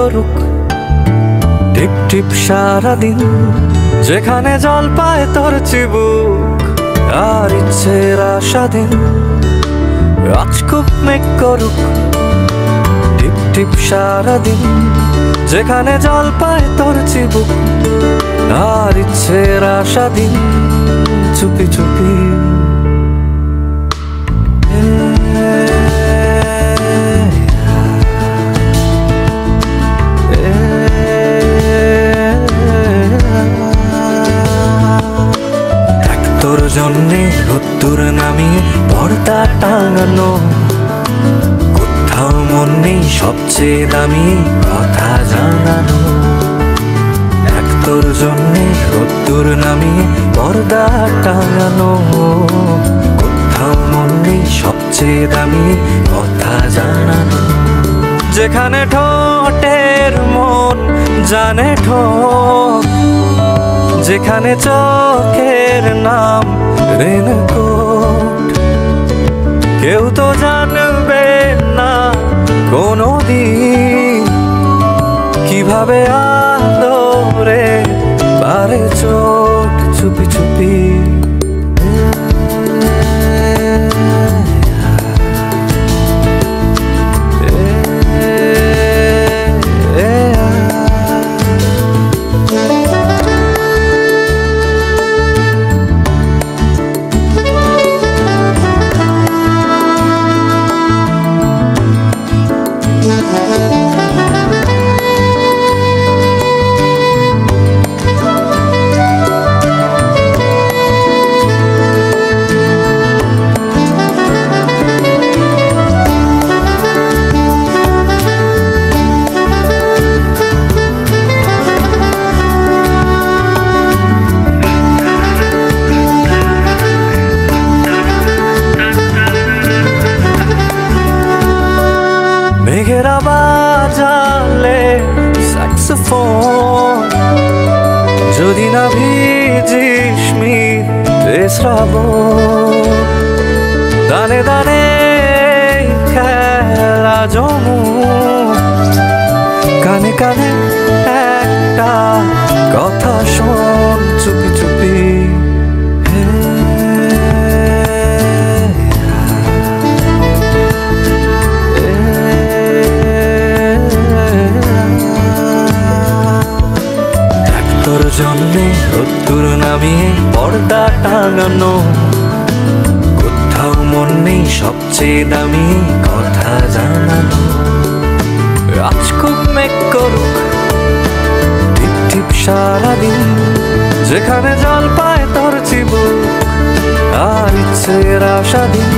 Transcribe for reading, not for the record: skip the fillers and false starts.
করুক টিপ টিপ সারাদিন, যেখানে জল পায় তোর চিবুক আর ইচ্ছের আশাদিন। আজ খুব মেঘ করুক টিপ টিপ সারাদিন, যেখানে জল পায় তোর চিবুক আর ইচ্ছের আশাদিন। চুপি চুপি তোর জন্যে রোদ্দুর নামিয়ে পর্দা টাঙানো, কোথাও মন নেই সবচেয়ে দামি কথা জানানো। এক তোর জন্যে রোদ্দুর নামিয়ে পর্দা টাঙানো, কোথাও মন নেই সবচেয়ে দামি কথা জানানো। যেখানে ঠোঁটের মন জানে ঠোঁট, যেখানে চোখের নাম রেনকোট, কেউ তো জানবে না কোনোদিন কিভাবে আদরে বারে চোট। চুপি চুপি মেঘেরা বাজালে স্যাক্সোফোন, যদি না ভিজিস মিতে শ্রাবণ। দানে দানে খেলা জমু, কানে কানে একটা কথা শোন। চুপি চুপি তোর জন্যে রোদ্দুর নামিয়ে পর্দা টাঙানো, কোথাও মন নেই সবচেয়ে দামি কথা জানানো। আজ খুব মেঘ করুক টিপ টিপ সারাদিন, যেখানে জল পায় তোর চিবুক আর ইচ্ছের আশাদিন।